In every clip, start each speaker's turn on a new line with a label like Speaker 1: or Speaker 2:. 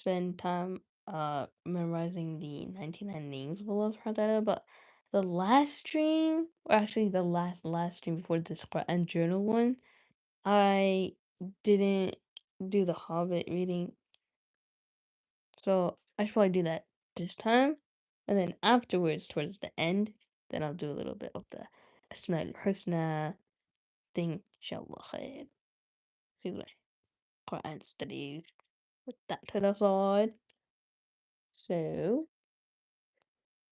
Speaker 1: spend time memorizing the 99 names of Allah subhanahu wa ta'ala, but the last stream, or actually the last stream before this Quran journal one, I didn't do the Hobbit reading, so I should probably do that this time. And then afterwards, towards the end, then I'll do a little bit of the Asma al-Husna thing, inshallah khair. See my Quran studies with that to the side. So,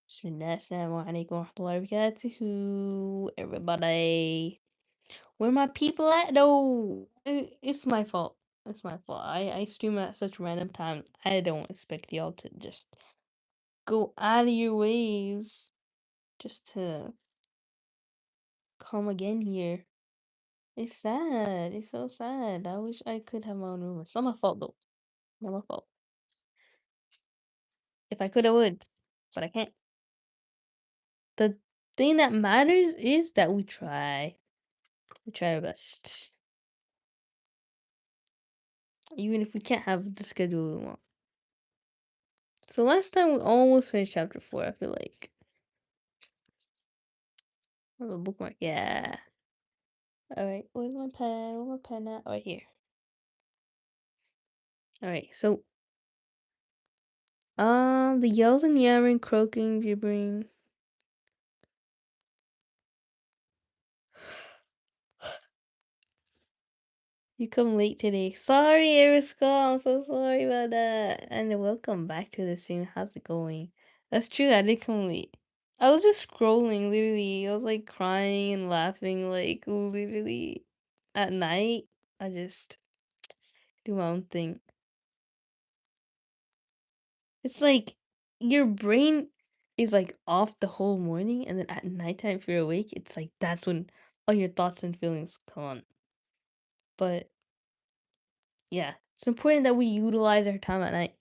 Speaker 1: Bismillah, Assalamu alaikum wa rahmatullahi wa barakatuhu, everybody. Where my people at though? It's my fault. It's my fault. I stream at such random times. I don't expect y'all to just go out of your ways just to come again here. It's sad. It's so sad. I wish I could have my own room. It's not my fault though. Not my fault. If I could, I would, but I can't. The thing that matters is that we try. We try our best. Even if we can't have the schedule we want. So last time we almost finished chapter 4, I feel like. I have a bookmark. Yeah. Alright, where's my pen? Where's my pen at? Right here. Alright, so the yells and yammering, croaking, gibbering. You come late today. Sorry, Eriska. I'm so sorry about that. And welcome back to the stream. How's it going? That's true. I did come late. I was just scrolling, literally. I was like crying and laughing, like literally at night. I just do my own thing. It's like your brain is like off the whole morning, and then at nighttime, if you're awake, it's like that's when all your thoughts and feelings come on. But yeah, it's important that we utilize our time at night.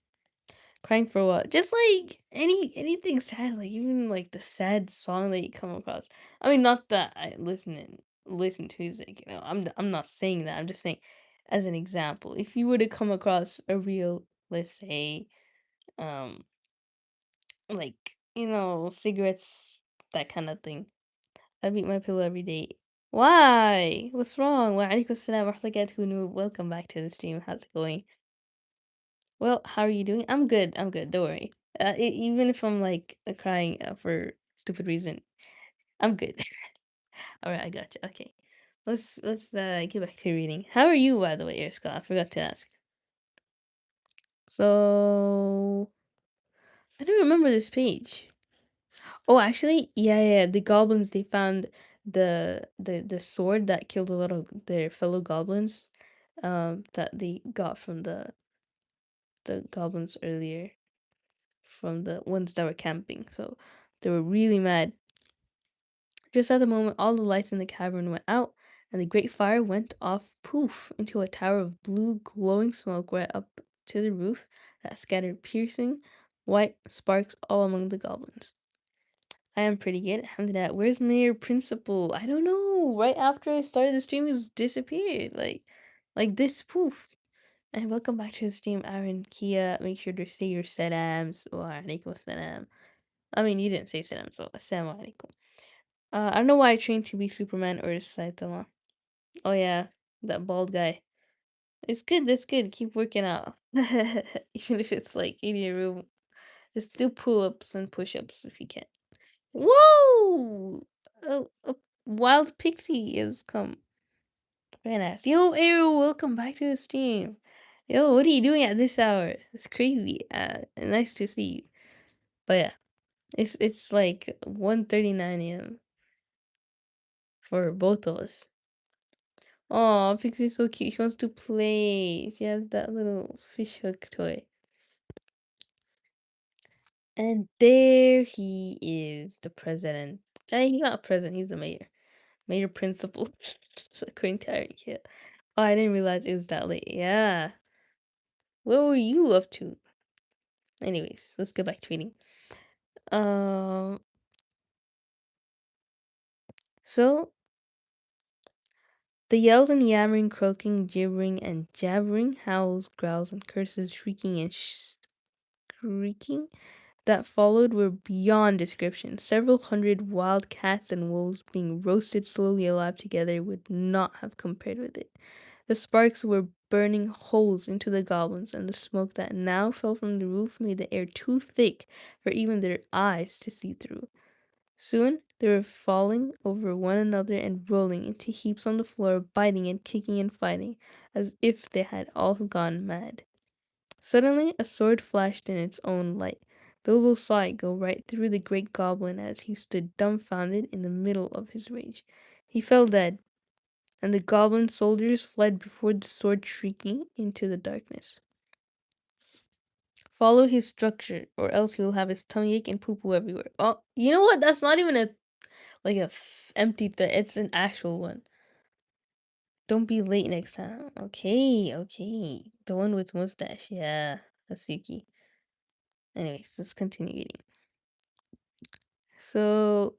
Speaker 1: Crying for what? Just like anything sad, like even like the sad song that you come across. I mean, not that I listen to music. I'm not saying that. I'm just saying, as an example, if you were to come across a real, let's say, um, like cigarettes, that kind of thing. I beat my pillow every day. Why? What's wrong? Wa alaikum assalam wa rahmatullahi wa barakatuh. Welcome back to the stream. How's it going? Well, how are you doing? I'm good. I'm good. Don't worry. Even if I'm like crying for stupid reason, I'm good. All right, I got you. Okay, let's get back to reading. How are you, by the way, Scott? I forgot to ask. So I don't remember this page. Oh, actually, yeah. The goblins, they found the sword that killed a lot of their fellow goblins. That they got from the goblins earlier, from the ones that were camping. So they were really mad. Just at the moment, all the lights in the cavern went out, and the great fire went off, poof, into a tower of blue, glowing smoke right up to the roof that scattered piercing white sparks all among the goblins. I am pretty good. Alhamdulillah. Where's Mayor Principal? I don't know. Right after I started the stream, he's disappeared. Like this poof. And welcome back to the stream, Aaron, Kia. Make sure to say your salams. Wa alaikum salam. I mean, you didn't say salam, so assalamu alaikum. I don't know why I trained to be Superman or Saitama. Oh yeah, that bald guy. It's good. That's good. Keep working out. Even if it's like in your room, just do pull-ups and push-ups if you can. Whoa! A wild pixie is come. Very nice. Yo, Arrow, welcome back to the stream. Yo, what are you doing at this hour? It's crazy. Nice to see you. But yeah, it's like 1:39 a.m. for both of us. Oh, Pixie's so cute. She wants to play. She has that little fish hook toy. And there he is, the president. He's not president, he's the mayor. Mayor principal. According to Aaron, yeah. Oh, I didn't realize it was that late. Yeah. What were you up to? Anyways, let's get back to reading. Um, so the yells and yammering, croaking, gibbering, and jabbering, howls, growls, and curses, shrieking, and shrieking that followed were beyond description. Several hundred wild cats and wolves being roasted slowly alive together would not have compared with it. The sparks were burning holes into the goblins, and the smoke that now fell from the roof made the air too thick for even their eyes to see through. Soon they were falling over one another and rolling into heaps on the floor, biting and kicking and fighting, as if they had all gone mad. Suddenly a sword flashed in its own light. Bilbo saw it go right through the great goblin as he stood dumbfounded in the middle of his rage. He fell dead, and the goblin soldiers fled before the sword shrieking into the darkness. Follow his structure, or else he will have his tummy ache and poo poo everywhere. Oh, you know what? That's not even a empty threat. It's an actual one. Don't be late next time. Okay, okay. The one with mustache. Yeah, that's Yuki. Anyways, let's continue eating. So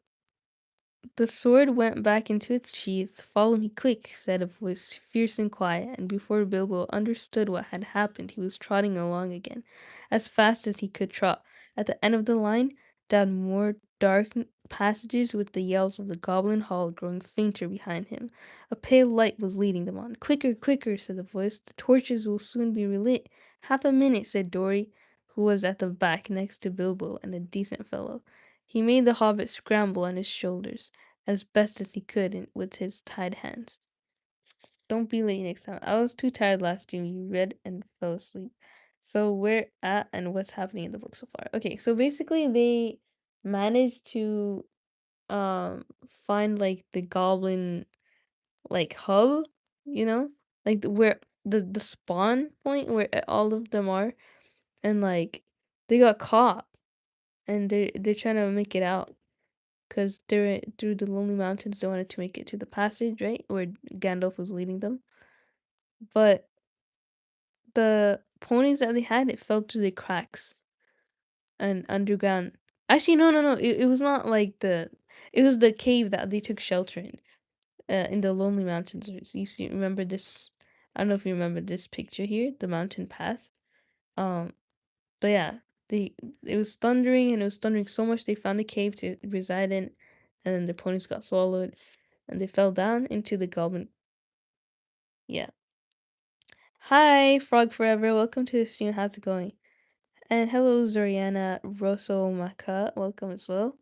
Speaker 1: the sword went back into its sheath. "Follow me quick," said a voice fierce and quiet, and before Bilbo understood what had happened, he was trotting along again, as fast as he could trot. At the end of the line, down more dark passages with the yells of the goblin hall growing fainter behind him. A pale light was leading them on. "Quicker, quicker," said the voice. "The torches will soon be relit." "Half a minute," said Dory, who was at the back next to Bilbo and a decent fellow. He made the hobbit scramble on his shoulders as best as he could with his tied hands. Don't be late next time. I was too tired last year. You read and fell asleep. So where at and what's happening in the book so far? Okay, so basically they managed to find like the goblin like hub, you know? Like where the spawn point where all of them are, and like they got caught and they're trying to make it out. Because they're through the lonely mountains, they wanted to make it to the passage, right? Where Gandalf was leading them. But the ponies that they had, it fell through the cracks and underground. Actually, no, no, no. It was not like it was the cave that they took shelter in the lonely mountains. You see, remember this? I don't know if you remember this picture here, the mountain path. Um, but yeah, they it was thundering and it was thundering so much they found a cave to reside in, and then the ponies got swallowed, and they fell down into the goblin. Yeah. Hi, Frog Forever. Welcome to the stream. How's it going? And hello, Zoriana Rosso Maka. Welcome as well.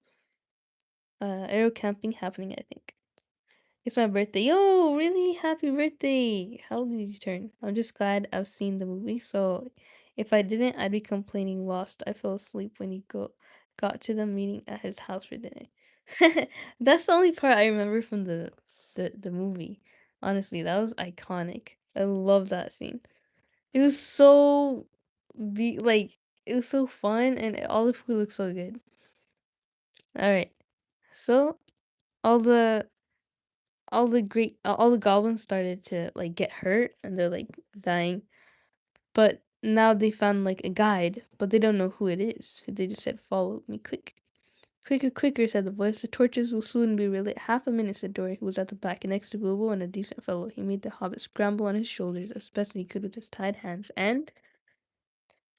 Speaker 1: Aero camping happening, I think. It's my birthday. Yo, really happy birthday. How old did you turn? I'm just glad I've seen the movie, so if I didn't, I'd be complaining lost. I fell asleep when you got to the meeting at his house for dinner. That's the only part I remember from the movie. Honestly, that was iconic. I love that scene. It was so like it was so fun and all the food looked so good. All right. So, all the all the goblins started to like get hurt and they're like dying. But now they found like a guide, but they don't know who it is. They just said, "Follow me quick." "Quicker, quicker," said the voice. "The torches will soon be relit." "Half a minute," said Dory, who was at the back next to Bilbo and a decent fellow. He made the hobbit scramble on his shoulders as best he could with his tied hands, and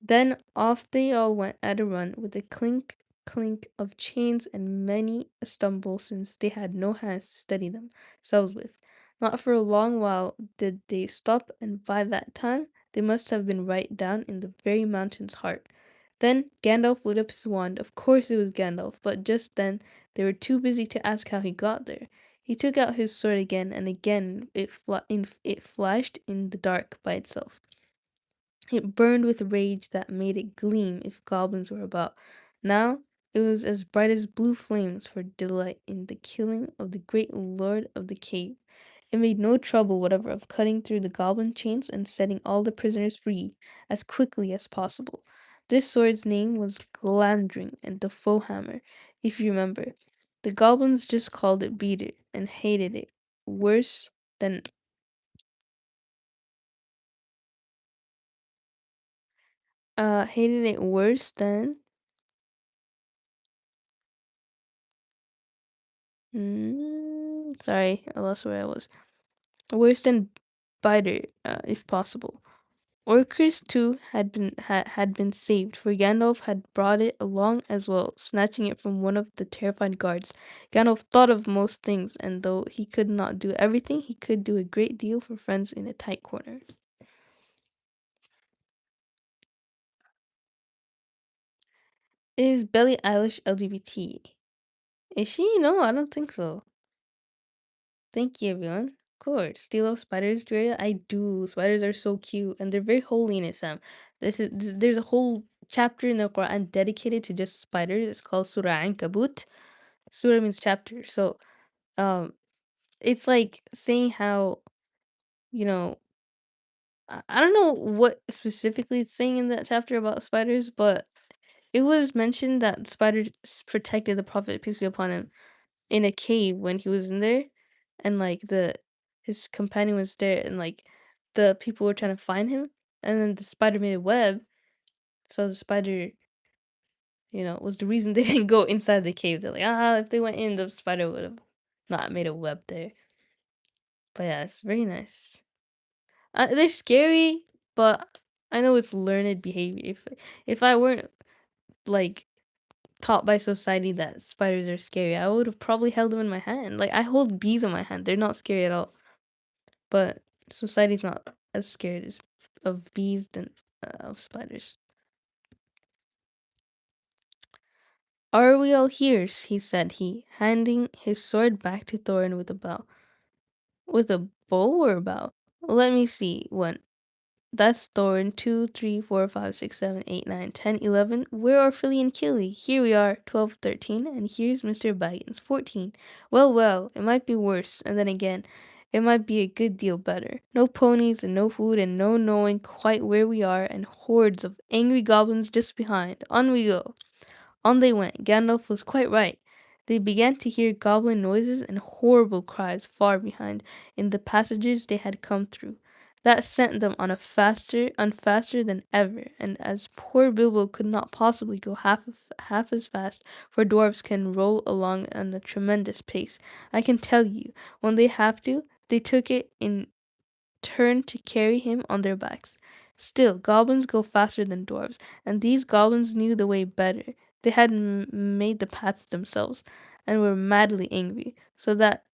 Speaker 1: then off they all went at a run, with a clink, clink of chains and many a stumble, since they had no hands to steady themselves with. Not for a long while did they stop, and by that time they must have been right down in the very mountain's heart. Then Gandalf lit up his wand. Of course it was Gandalf, but just then they were too busy to ask how he got there. He took out his sword again, and again it flashed in the dark by itself. It burned with rage that made it gleam if goblins were about. Now it was as bright as blue flames for delight in the killing of the great lord of the cave. It made no trouble whatever of cutting through the goblin chains and setting all the prisoners free as quickly as possible. This sword's name was Glamdring and the Foehammer, if you remember. The goblins just called it Beater and hated it worse than hated it worse than sorry, I lost where I was. Worse than Biter, if possible. Orcus too had been saved, for Gandalf had brought it along as well, snatching it from one of the terrified guards. Gandalf thought of most things, and though he could not do everything, he could do a great deal for friends in a tight corner. Is Billie Eilish LGBT? Is she? No, I don't think so. Thank you, everyone. Of course. Do you love spiders, Drea? I do. Spiders are so cute, and they're very holy in Islam. There's a whole chapter in the Quran dedicated to just spiders. It's called Surah Ankabut. Surah means chapter. So, um, it's like saying how, you know, I don't know what specifically it's saying in that chapter about spiders, but it was mentioned that spiders protected the Prophet, peace be upon him, in a cave when he was in there, and like the his companion was there, and like the people were trying to find him, and then the spider made a web. So the spider, was the reason they didn't go inside the cave. They're like, if they went in, the spider would have not made a web there. But yeah, it's very nice. They're scary, but I know it's learned behavior. If I weren't like taught by society that spiders are scary, I would have probably held them in my hand. Like I hold bees in my hand; they're not scary at all. But society's not as scared as of bees than of spiders. Are we all here? He said, handing his sword back to Thorin with a bow. With a bow or bow? Let me see. One. That's Thorin. 2, 3, 4, 5, 6, 7, 8, 9, 10, 11. Where are Philly and Killy? Here we are. 12, 13. And here's Mr. Baggins. 14. Well, well, it might be worse. And then again, it might be a good deal better. No ponies and no food and no knowing quite where we are, and hordes of angry goblins just behind. On we go. On they went. Gandalf was quite right. They began to hear goblin noises and horrible cries far behind, in the passages they had come through. That sent them on faster than ever, and as poor Bilbo could not possibly go half as fast, for dwarfs can roll along at a tremendous pace. I can tell you, when they have to, they took it in turned to carry him on their backs. Still, goblins go faster than dwarves, and these goblins knew the way better. They had made the paths themselves, and were madly angry, so that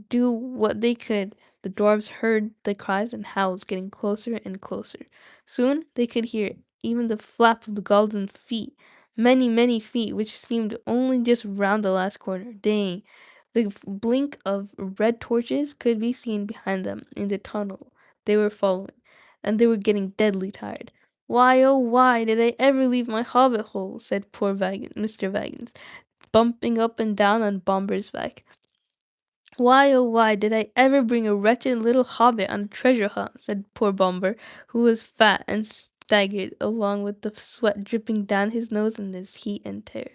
Speaker 1: do what they could, the dwarves heard the cries and howls getting closer and closer. Soon they could hear even the flap of the goblin feet, many, many feet, which seemed only just round the last corner. Dang! The blink of red torches could be seen behind them in the tunnel they were following, and they were getting deadly tired. Why, oh why, did I ever leave my hobbit hole? Said poor Mr. Baggins, bumping up and down on Bomber's back. Why, oh why, did I ever bring a wretched little hobbit on a treasure hunt? Said poor Bomber, who was fat and staggered along with the sweat dripping down his nose in his heat and tear.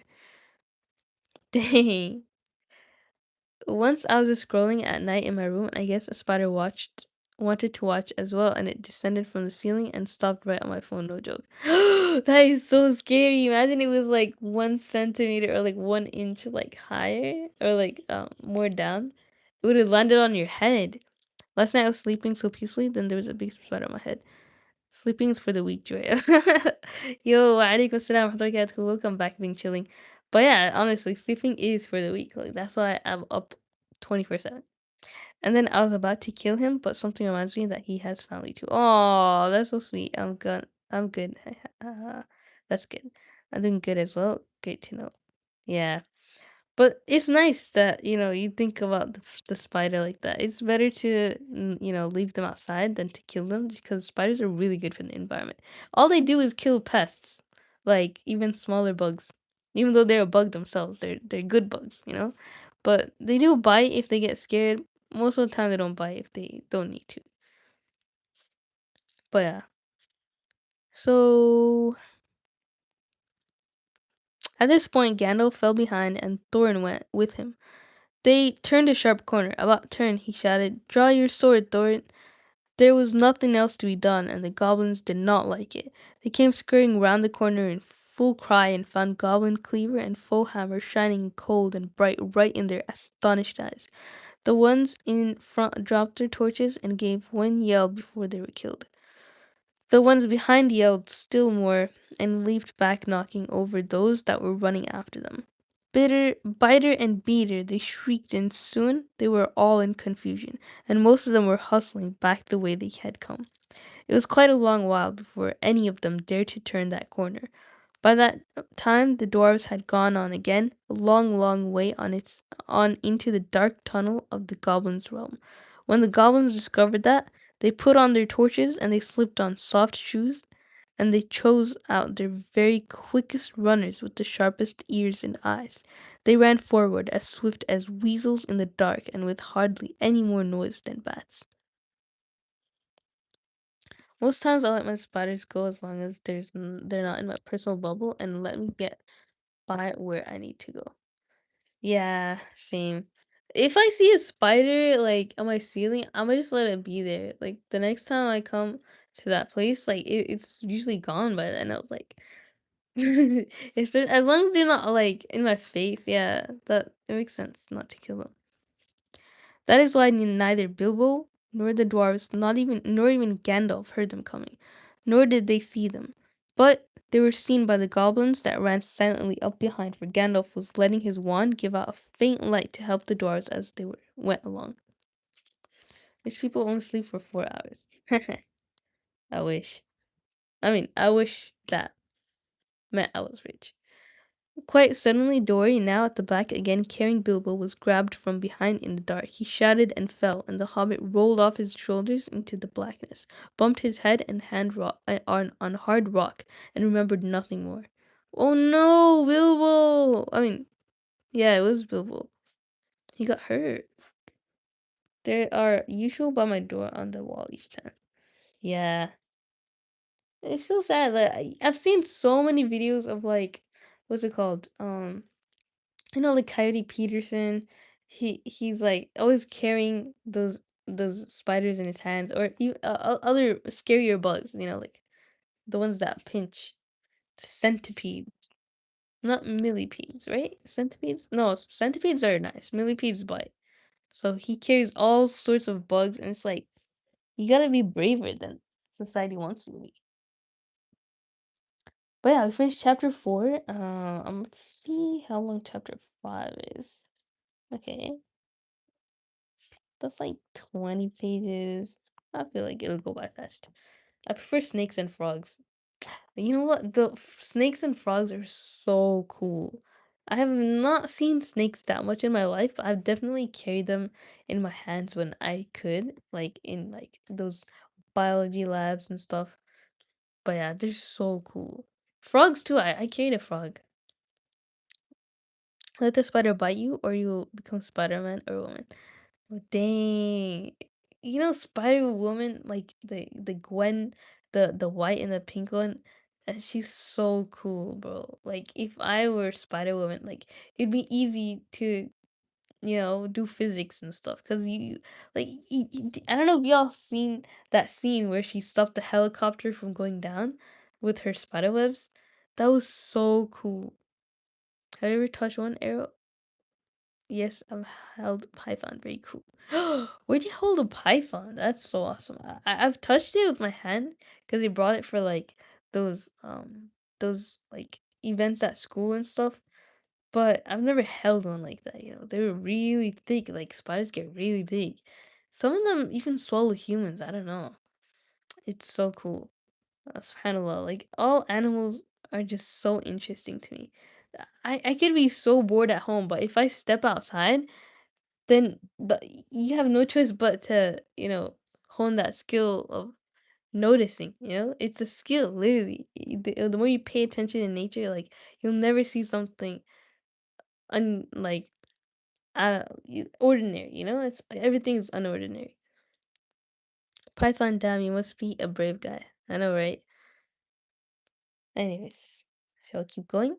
Speaker 1: Dang. Once I was just scrolling at night in my room, and I guess a spider wanted to watch as well, and it descended from the ceiling and stopped right on my phone, no joke. That is so scary. Imagine it was like 1 centimeter or like 1 inch like higher or like more down. It would have landed on your head. Last night I was sleeping so peacefully, then there was a big spider on my head. Sleeping is for the weak, Joya. Yo, alaikum assalam wa rahmatullahi wa barakatuh. Welcome back, being chilling. But yeah, honestly, sleeping is for the weak. Like that's why I'm up 24/7. And then I was about to kill him, but something reminds me that he has family too. Oh, that's so sweet. I'm good. I'm good. That's good. I'm doing good as well. Great to know. Yeah. But it's nice that, you think about the spider like that. It's better to, leave them outside than to kill them because spiders are really good for the environment. All they do is kill pests, like even smaller bugs. Even though they're a bug themselves, they're good bugs. But they do bite if they get scared. Most of the time they don't bite if they don't need to. But yeah. So at this point Gandalf fell behind and Thorin went with him. They turned a sharp corner. About turn, he shouted, "Draw your sword, Thorin." There was nothing else to be done, and the goblins did not like it. They came scurrying round the corner in full cry and found Goblin Cleaver and Foe Hammer shining cold and bright right in their astonished eyes. The ones in front dropped their torches and gave one yell before they were killed. The ones behind yelled still more and leaped back, knocking over those that were running after them. Bitter, biter, and beater, they shrieked, and soon they were all in confusion, and most of them were hustling back the way they had come. It was quite a long while before any of them dared to turn that corner. By that time, the dwarves had gone on again, a long, long way on into the dark tunnel of the goblins' realm. When the goblins discovered that, they put on their torches and they slipped on soft shoes, and they chose out their very quickest runners with the sharpest ears and eyes. They ran forward as swift as weasels in the dark and with hardly any more noise than bats. Most times I let my spiders go as long as they're not in my personal bubble and let me get by where I need to go. Yeah, same. If I see a spider like on my ceiling, I'ma just let it be there. Like the next time I come to that place, like it's usually gone by then. I was like, if they're as long as they're not like in my face, yeah, that it makes sense not to kill them. That is why neither Bilbo nor the dwarves, not even nor even Gandalf heard them coming, nor did they see them. But they were seen by the goblins that ran silently up behind, for Gandalf was letting his wand give out a faint light to help the dwarves as went along. Rich people only sleep for 4 hours. I wish. I wish that meant I was rich. Quite suddenly, Dory, now at the back again carrying Bilbo, was grabbed from behind in the dark. He shouted and fell, and the hobbit rolled off his shoulders into the blackness, bumped his head and hand on hard rock, and remembered nothing more. Oh no, Bilbo! Yeah, it was Bilbo. He got hurt. There are usual by my door on the wall each time. Yeah. It's so sad. Like I've seen so many videos of like what's it called? Like Coyote Peterson, he's like always carrying those spiders in his hands, or even other scarier bugs. Like the ones that pinch. Centipedes, not millipedes, right? Centipedes? No, centipedes are nice. Millipedes bite. So he carries all sorts of bugs, and it's like you gotta be braver than society wants you to be. But yeah, we finished chapter 4. Let's see how long chapter 5 is. Okay. That's like 20 pages. I feel like it'll go by fast. I prefer snakes and frogs. You know what? The snakes and frogs are so cool. I have not seen snakes that much in my life, but I've definitely carried them in my hands when I could, like in like those biology labs and stuff. But yeah, they're so cool. Frogs too. I carried a frog. Let the spider bite you, or you'll become Spider-Man or woman. Oh, dang. Spider Woman, like the Gwen, the white and the pink one, she's so cool, bro. Like if I were Spider Woman, like it'd be easy to, do physics and stuff. Cause like I don't know if y'all seen that scene where she stopped the helicopter from going down with her spider webs. That was so cool. Have you ever touched one arrow? Yes, I've held a python. Very cool. Where'd you hold a python? That's so awesome. I've touched it with my hand because they brought it for like those those like events at school and stuff. But I've never held one like that. They were really thick. Like spiders get really big. Some of them even swallow humans. I don't know. It's so cool. SubhanAllah. Like all animals are just so interesting to me. I could be so bored at home, but if I step outside, then you have no choice but to, hone that skill of noticing, It's a skill, literally. The more you pay attention in nature, like you'll never see something like ordinary, It's everything's unordinary. Python, damn, you must be a brave guy. I know, right? Anyways, shall I keep going?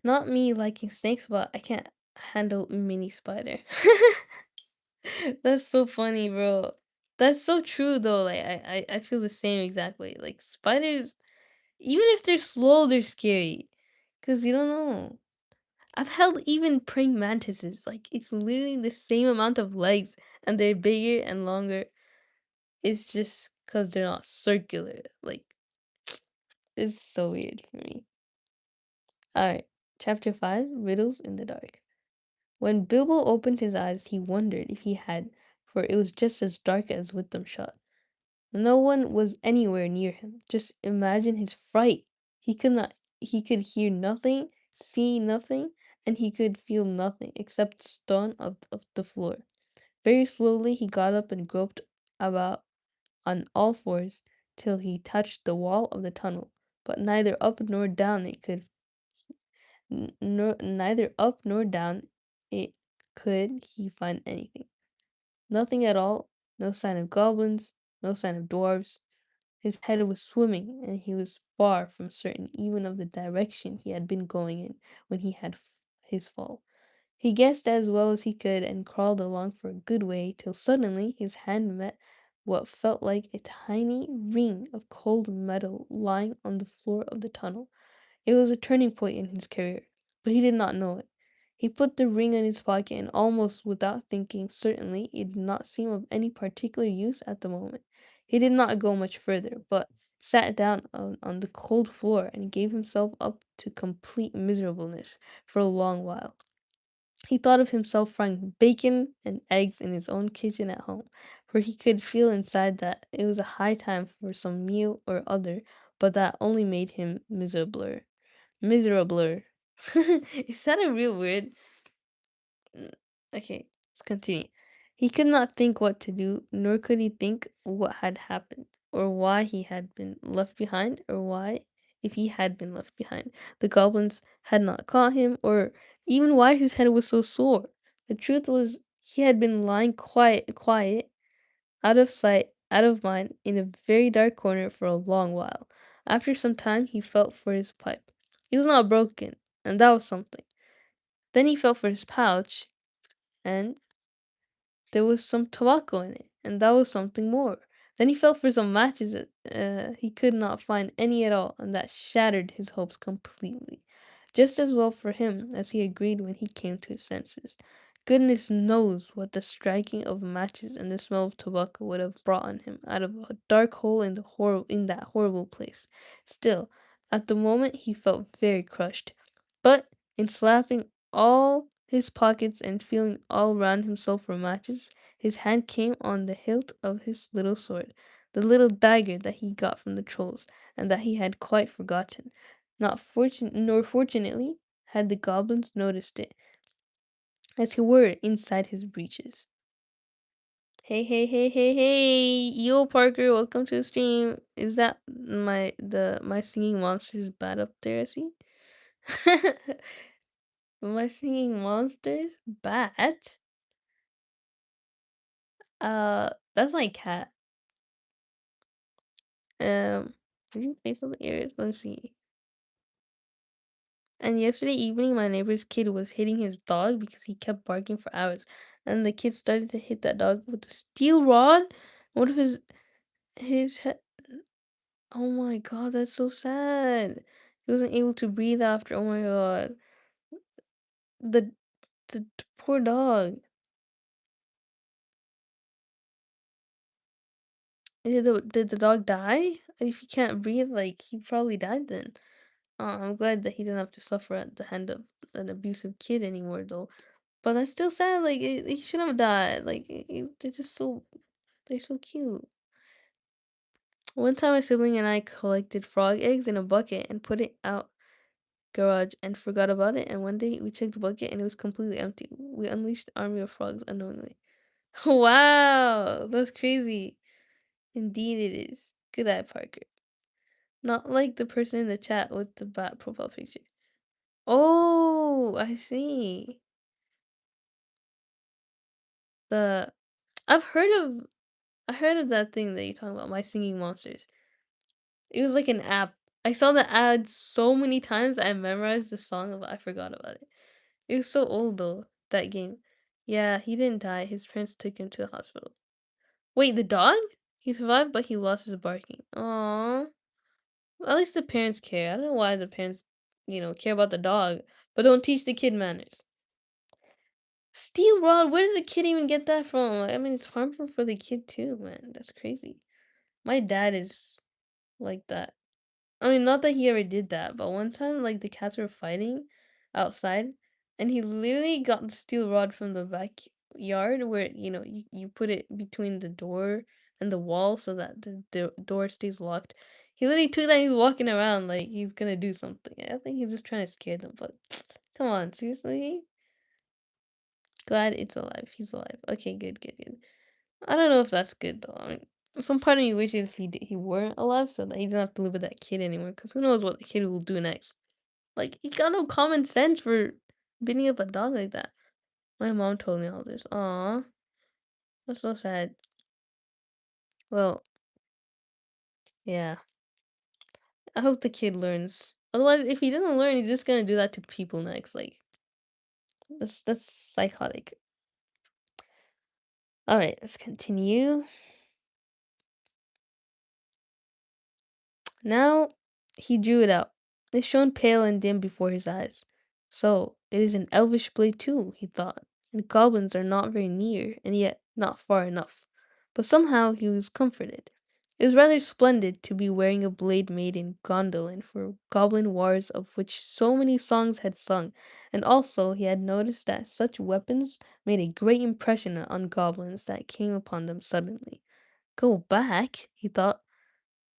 Speaker 1: Not me liking snakes, but I can't handle mini spider. That's so funny, bro. That's so true though. Like I feel the same exact way. Like spiders, even if they're slow, they're scary. Cause you don't know. I've held even praying mantises. Like it's literally the same amount of legs and they're bigger and longer. It's just because they're not circular. Like, it's so weird for me. Alright, chapter 5, Riddles in the Dark. When Bilbo opened his eyes, he wondered if he had, for it was just as dark as with them shut. No one was anywhere near him. Just imagine his fright. He could hear nothing, see nothing, and he could feel nothing except the stone of the floor. Very slowly he got up and groped about on all fours till he touched the wall of the tunnel, but neither up nor down it could neither up nor down it could he find anything. Nothing at all, no sign of goblins, no sign of dwarves. His head was swimming, and he was far from certain even of the direction he had been going in when he had his fall. He guessed as well as he could and crawled along for a good way till suddenly his hand met what felt like a tiny ring of cold metal lying on the floor of the tunnel. It was a turning point in his career, but he did not know it. He put the ring in his pocket and almost without thinking, certainly it did not seem of any particular use at the moment. He did not go much further, but sat down on the cold floor and gave himself up to complete miserableness for a long while. He thought of himself frying bacon and eggs in his own kitchen at home, for he could feel inside that it was a high time for some meal or other, but that only made him miserabler. Miserabler. Is that a real word? Mm, okay, let's continue. He could not think what to do, nor could he think what had happened, or why he had been left behind, or why, if he had been left behind, the goblins had not caught him, or even why his head was so sore. The truth was, he had been lying quiet, out of sight, out of mind, in a very dark corner for a long while. After some time, he felt for his pipe. It was not broken, and that was something. Then he felt for his pouch, and there was some tobacco in it, and that was something more. Then he felt for some matches. He could not find any at all, and that shattered his hopes completely. Just as well for him as he agreed when he came to his senses. Goodness knows what the striking of matches and the smell of tobacco would have brought on him out of a dark hole in that horrible place. Still, at the moment he felt very crushed. But in slapping all his pockets and feeling all round himself for matches, his hand came on the hilt of his little sword, the little dagger that he got from the trolls, and that he had quite forgotten. Not nor fortunately had the goblins noticed it, as he wore it inside his breeches. Hey, hey, hey, hey, hey, yo, Parker, welcome to the stream. Is that my singing monsters bad up there? I see. Am I singing monsters? Bat? That's my cat. Did you say something? Ears? Let me see. And yesterday evening, my neighbor's kid was hitting his dog because he kept barking for hours. And the kid started to hit that dog with a steel rod. One of his head. Oh my god, that's so sad. He wasn't able to breathe after. Oh my god, the the poor dog. Did the dog die? If he can't breathe, like he probably died then. I'm glad that he didn't have to suffer at the hand of an abusive kid anymore, though. But that's still sad. Like he shouldn't have died. Like they're just they're so cute. One time, my sibling and I collected frog eggs in a bucket and put it out garage and forgot about it. And one day we checked the bucket and it was completely empty. We unleashed an army of frogs unknowingly. Wow, that's crazy. Indeed, it is. Good eye, Parker. Not like the person in the chat with the bat profile picture. Oh, I see. The I've heard of I heard of that thing that you're talking about, My Singing Monsters. It was like an app. I saw the ad so many times I memorized the song, but I forgot about it. It was so old though, that game. Yeah, he didn't die. His parents took him to the hospital. Wait, the dog? He survived, but he lost his barking. Aww. At least the parents care. I don't know why the parents, care about the dog, but don't teach the kid manners. Steel rod? Where does the kid even get that from? I mean, it's harmful for the kid too, man. That's crazy. My dad is like that. I mean, not that he ever did that, but one time, like, the cats were fighting outside, and he literally got the steel rod from the backyard where, you put it between the door and the wall so that the door stays locked. He literally took that and he's walking around like he's gonna do something. I think he's just trying to scare them, but come on, seriously? Glad it's alive. He's alive. Okay, good, good, good. I don't know if that's good though. I mean, some part of me wishes he weren't alive so that he doesn't have to live with that kid anymore. Because who knows what the kid will do next? Like he got no common sense for beating up a dog like that. My mom told me all this. Aw, that's so sad. Well, yeah. I hope the kid learns. Otherwise, if he doesn't learn, he's just gonna do that to people next. Like that's psychotic. All right, let's continue. Now he drew it out. It shone pale and dim before his eyes. So it is an elvish blade too, he thought, and goblins are not very near, and yet not far enough. But somehow he was comforted. It was rather splendid to be wearing a blade made in Gondolin for goblin wars of which so many songs had sung, and also he had noticed that such weapons made a great impression on goblins that came upon them suddenly. Go back, he thought.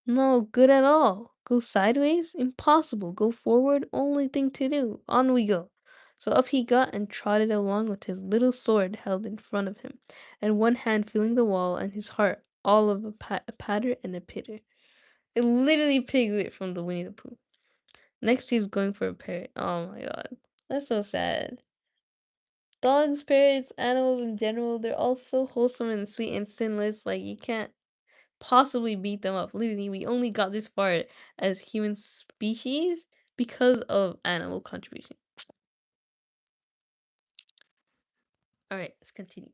Speaker 1: No good at all. Go sideways? Impossible. Go forward? Only thing to do. On we go. So up he got and trotted along with his little sword held in front of him, and one hand feeling the wall, and his heart all of a patter and a pitter. It literally Piglet from the Winnie the Pooh. Next he's going for a parrot. Oh my god. That's so sad. Dogs, parrots, animals in general, they're all so wholesome and sweet and sinless, like you can't possibly beat them up. Literally, we only got this far as human species because of animal contribution. All right, let's continue.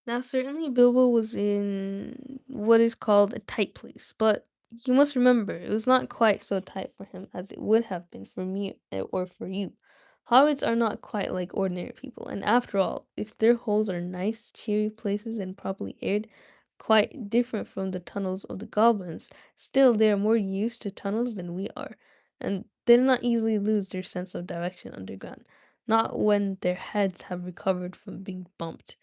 Speaker 1: Now, certainly, Bilbo was in what is called a tight place, but you must remember it was not quite so tight for him as it would have been for me or for you. Hobbits are not quite like ordinary people, and after all, if their holes are nice, cheery places and properly aired, quite different from the tunnels of the goblins, still they are more used to tunnels than we are, and they do not easily lose their sense of direction underground, not when their heads have recovered from being bumped.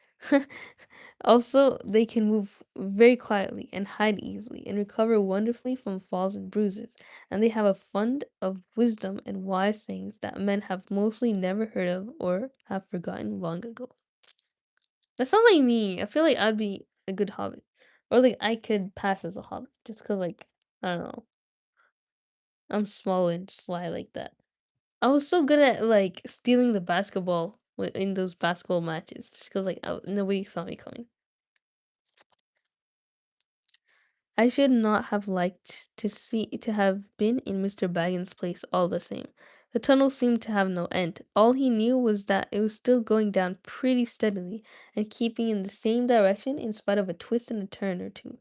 Speaker 1: Also, they can move very quietly and hide easily and recover wonderfully from falls and bruises. And they have a fund of wisdom and wise sayings that men have mostly never heard of or have forgotten long ago. That sounds like me. I feel like I'd be a good hobbit. Or like I could pass as a hobbit just because, like, I don't know, I'm small and sly like that. I was so good at like stealing the basketball in those basketball matches just because, like, nobody saw me coming. I should not have liked to have been in Mr. Baggins' place all the same. The tunnel seemed to have no end. All he knew was that it was still going down pretty steadily and keeping in the same direction in spite of a twist and a turn or two.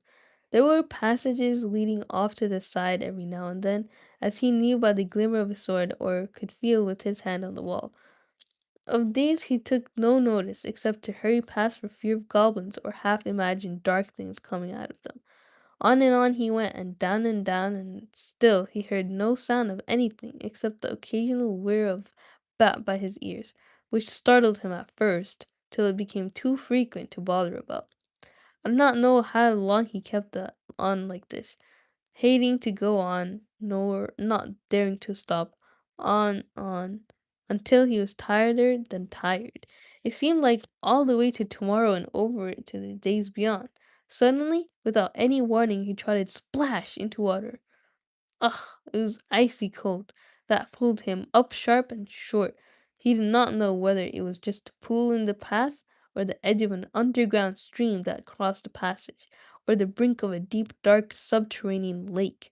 Speaker 1: There were passages leading off to the side every now and then, as he knew by the glimmer of his sword or could feel with his hand on the wall. Of these he took no notice except to hurry past for fear of goblins or half imagined dark things coming out of them. On and on he went, and down, and still he heard no sound of anything except the occasional whir of bat by his ears, which startled him at first, till it became too frequent to bother about. I do not know how long he kept on like this, hating to go on, nor not daring to stop, on, until he was tireder than tired. It seemed like all the way to tomorrow and over to the days beyond. Suddenly, without any warning, he trotted splash into water. Ugh, it was icy cold. That pulled him up sharp and short. He did not know whether it was just a pool in the path, or the edge of an underground stream that crossed the passage, or the brink of a deep, dark subterranean lake.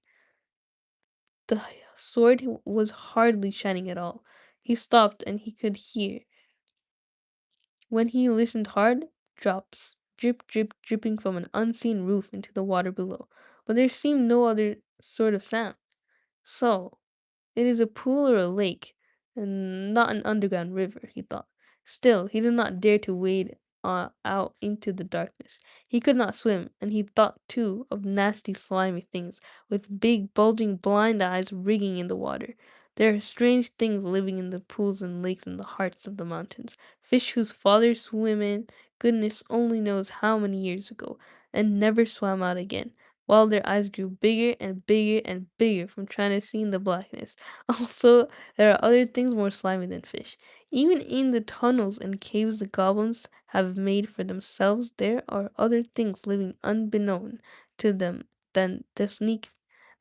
Speaker 1: The sword was hardly shining at all. He stopped, and he could hear, when he listened hard, drops, drip, drip, dripping from an unseen roof into the water below. But there seemed no other sort of sound. So, it is a pool or a lake, and not an underground river, he thought. Still, he did not dare to wade out into the darkness. He could not swim, and he thought too of nasty slimy things with big bulging blind eyes wriggling in the water. There are strange things living in the pools and lakes in the hearts of the mountains. Fish whose fathers swam in, goodness only knows how many years ago, and never swam out again, while their eyes grew bigger and bigger and bigger from trying to see in the blackness. Also, there are other things more slimy than fish. Even in the tunnels and caves the goblins have made for themselves, there are other things living unbeknown to them than the sneak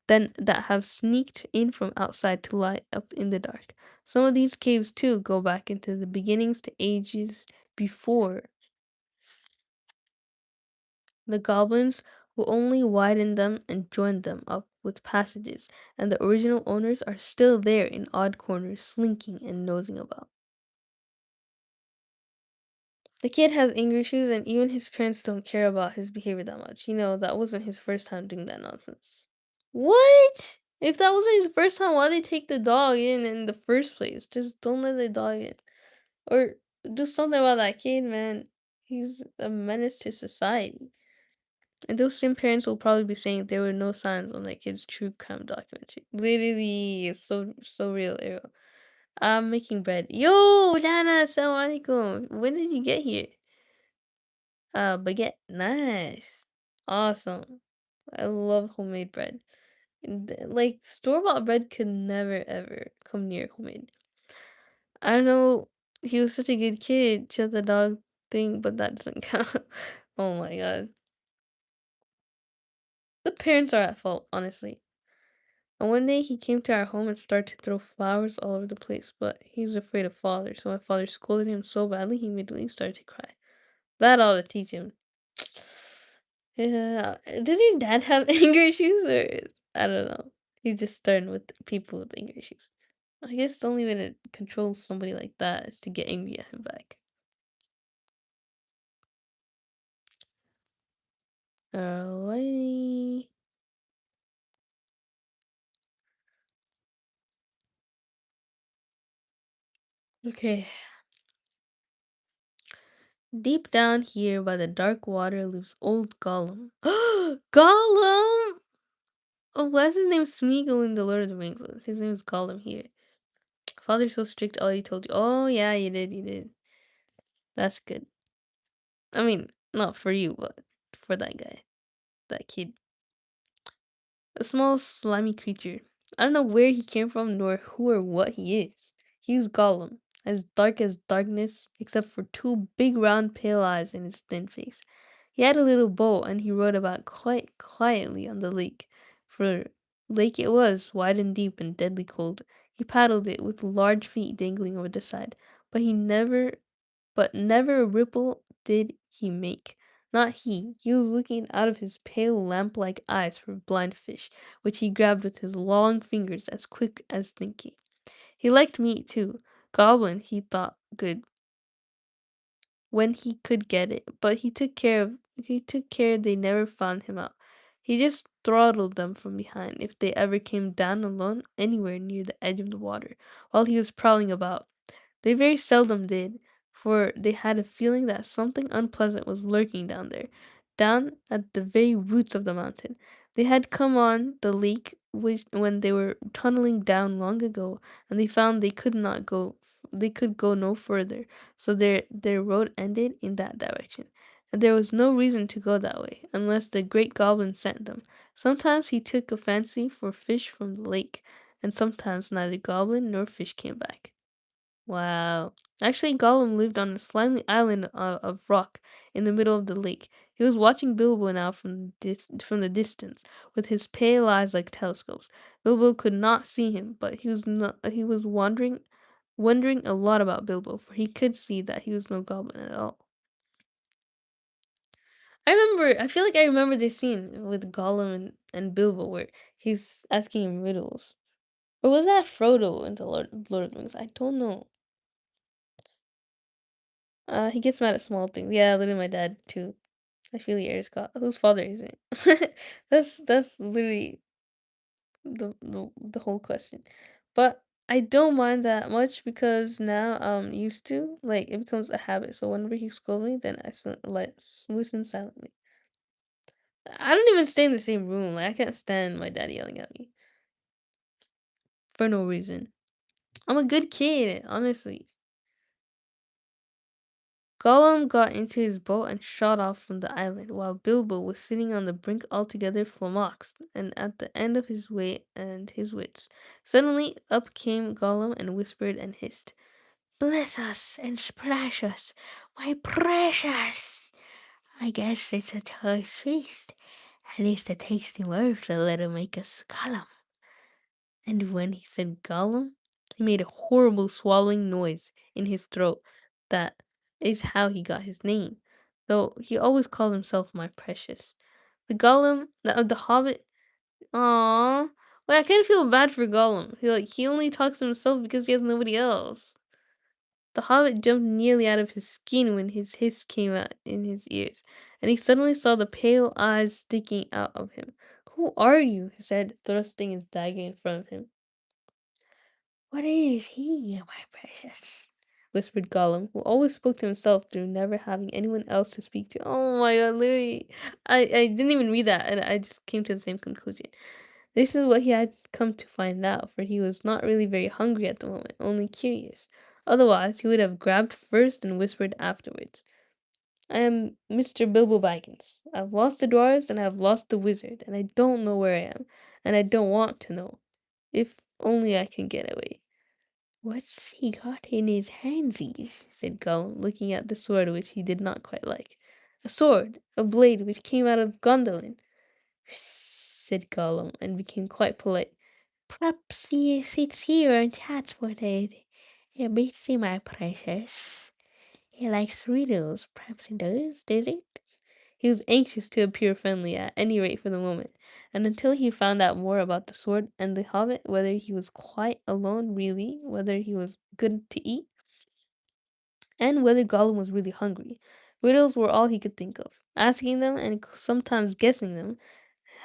Speaker 1: than that have sneaked in from outside to lie up in the dark. Some of these caves too go back into the beginnings to ages before the goblins who only widened them and joined them up with passages, and the original owners are still there in odd corners, slinking and nosing about. The kid has anger issues, and even his parents don't care about his behavior that much. That wasn't his first time doing that nonsense. What? If that wasn't his first time, why they take the dog in the first place? Just don't let the dog in. Or do something about that kid, man. He's a menace to society. And those same parents will probably be saying there were no signs on that kid's true crime documentary. Literally, it's so real, Ariel. I'm making bread. Yo, Lana, assalamu alaikum. When did you get here? Baguette. Nice. Awesome. I love homemade bread. Like, store-bought bread could never, ever come near homemade. I don't know, he was such a good kid, shut the dog thing, but that doesn't count. Oh my god. The parents are at fault, honestly. And one day he came to our home and started to throw flowers all over the place, but he's afraid of father, so my father scolded him so badly he immediately started to cry. That ought to teach him. Yeah. Does your dad have anger issues, or I don't know? He's just starting with people with anger issues. I guess the only way to control somebody like that is to get angry at him back. Alrighty. Okay. Deep down here by the dark water lives old Gollum. Gollum! Oh, what's his name? Smeagol in the Lord of the Rings. His name is Gollum here. Father's so strict, all he told you. Oh, yeah, you did. That's good. I mean, not for you, but for that guy, that kid. A small, slimy creature. I don't know where he came from, nor who or what he is. He was Gollum, as darkness, except for two big round pale eyes in his thin face. He had a little boat, and he rowed about quite quietly on the lake, for lake it was, wide and deep and deadly cold. He paddled it with large feet dangling over the side, but never a ripple did he make. Not he. He was looking out of his pale lamp-like eyes for blind fish, which he grabbed with his long fingers as quick as thinking. He liked meat too. Goblin, he thought good when he could get it, but he took care they never found him out. He just throttled them from behind if they ever came down alone anywhere near the edge of the water while he was prowling about. They very seldom did, for they had a feeling that something unpleasant was lurking down there, down at the very roots of the mountain. They had come on the lake when they were tunneling down long ago, and they found they could go no further, so their road ended in that direction. And there was no reason to go that way, unless the great goblin sent them. Sometimes he took a fancy for fish from the lake, and sometimes neither goblin nor fish came back. Wow. Actually, Gollum lived on a slimy island of rock in the middle of the lake. He was watching Bilbo now from the distance, with his pale eyes like telescopes. Bilbo could not see him, but he was wondering a lot about Bilbo, for he could see that he was no goblin at all. I feel like I remember this scene with Gollum and Bilbo where he's asking him riddles. Or was that Frodo in the Lord of the Rings? I don't know. He gets mad at small things. Yeah, literally my dad too. I feel the air Scott. Whose father is it? That's literally the whole question. But I don't mind that much because now I'm used to, like, it becomes a habit. So whenever he scolds me, then listen silently. I don't even stay in the same room. Like, I can't stand my dad yelling at me for no reason. I'm a good kid, honestly. Gollum got into his boat and shot off from the island, while Bilbo was sitting on the brink altogether flummoxed, and at the end of his way and his wits. Suddenly up came Gollum and whispered and hissed, "Bless us and splash us, my precious! I guess it's a choice feast. At least a tasty word to let him make us Gollum." And when he said Gollum, he made a horrible swallowing noise in his throat. That is how he got his name, though he always called himself my precious. The Gollum of the Hobbit. Aww. Well, I kind of feel bad for Gollum. He only talks to himself because he has nobody else. The Hobbit jumped nearly out of his skin when his hiss came out in his ears, and he suddenly saw the pale eyes sticking out of him. "Who are you?" he said, thrusting his dagger in front of him. "What is he, my precious?" whispered Gollum, who always spoke to himself through never having anyone else to speak to. Oh my god, literally. I didn't even read that, and I just came to the same conclusion. This is what he had come to find out, for he was not really very hungry at the moment, only curious. Otherwise, he would have grabbed first and whispered afterwards. "I am Mr. Bilbo Baggins. I've lost the dwarves and I've lost the wizard, and I don't know where I am, and I don't want to know. If only I can get away." "What's he got in his handsies?" said Gollum, looking at the sword which he did not quite like. "A sword, a blade which came out of Gondolin," said Gollum, and became quite polite. "Perhaps he sits here and chats with it. A busy, my precious. He likes riddles. Perhaps he does it?" He was anxious to appear friendly, at any rate for the moment, and until he found out more about the sword and the hobbit, whether he was quite alone really, whether he was good to eat, and whether Gollum was really hungry. Riddles were all he could think of. Asking them and sometimes guessing them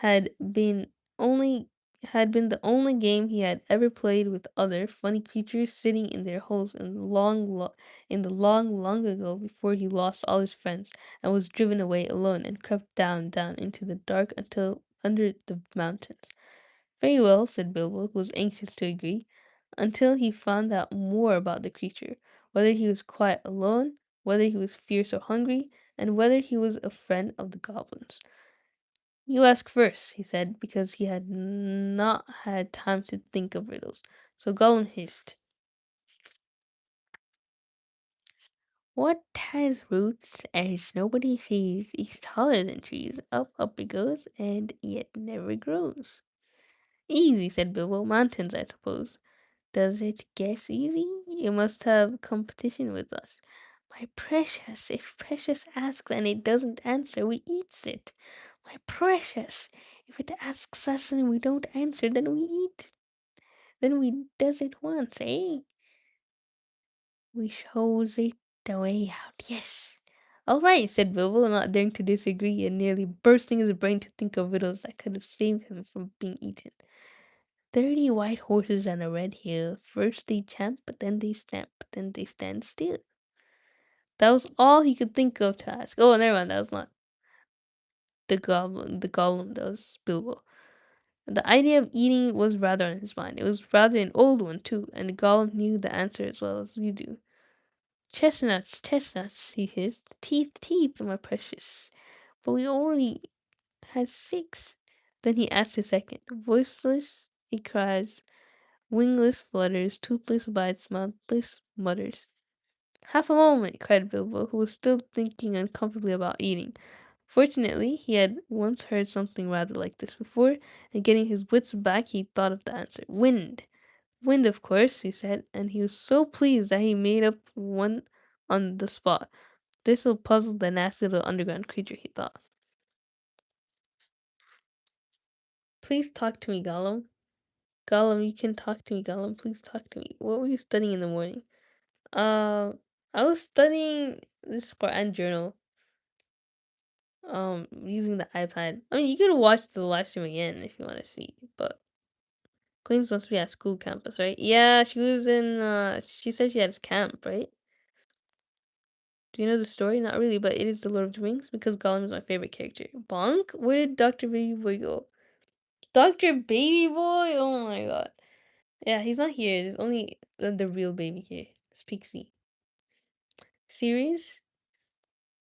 Speaker 1: had been only had been the only game he had ever played with other funny creatures sitting in their holes in the long ago before he lost all his friends and was driven away alone and crept down into the dark until under the mountains. "Very well," said Bilbo, who was anxious to agree, until he found out more about the creature, whether he was quite alone, whether he was fierce or hungry, and whether he was a friend of the goblins. "You ask first," he said, because he had not had time to think of riddles. So Gollum hissed, "What has roots as nobody sees, is taller than trees, up it goes, and yet never grows?" "Easy," said Bilbo. "Mountains, I suppose." "Does it guess easy? You must have competition with us." "My precious, if Precious asks and it doesn't answer, we eats it. My precious, if it asks us and we don't answer, then we eat. Then we does it once, eh? We shows it the way out, yes." "All right," said Bilbo, not daring to disagree and nearly bursting his brain to think of riddles that could have saved him from being eaten. "30 white horses on a red hill. First they champ, but then they stamp, but then they stand still." That was all he could think of to ask. Oh, never mind. That was not the goblin. The golem. That was Bilbo. The idea of eating was rather on his mind. It was rather an old one too, and the golem knew the answer as well as you do. "Chestnuts, chestnuts," he hissed. "Teeth, teeth, my precious. But we only had 6." Then he asked a second. Voiceless, he cries. Wingless flutters, toothless bites, mouthless mutters. "Half a moment," cried Bilbo, who was still thinking uncomfortably about eating. Fortunately, he had once heard something rather like this before, and getting his wits back, he thought of the answer. "Wind. Wind, of course," he said, and he was so pleased that he made up one on the spot. This'll puzzle the nasty little underground creature, he thought. "Please talk to me, Gollum. Gollum, you can talk to me, Gollum. Please talk to me. What were you studying in the morning?" Uh, I was studying this Quran journal, using the iPad. I mean, you could watch the live stream again if you want to see, but Queen's must be at school campus, right? Yeah, she was in she said she had camp, right? Do you know the story? Not really, but it is the Lord of the Rings because Gollum is my favorite character. Bonk? Where did Dr. Baby Boy go? Dr. Baby Boy? Oh my god. Yeah, he's not here. There's only the real baby here. It's Pixie. Series?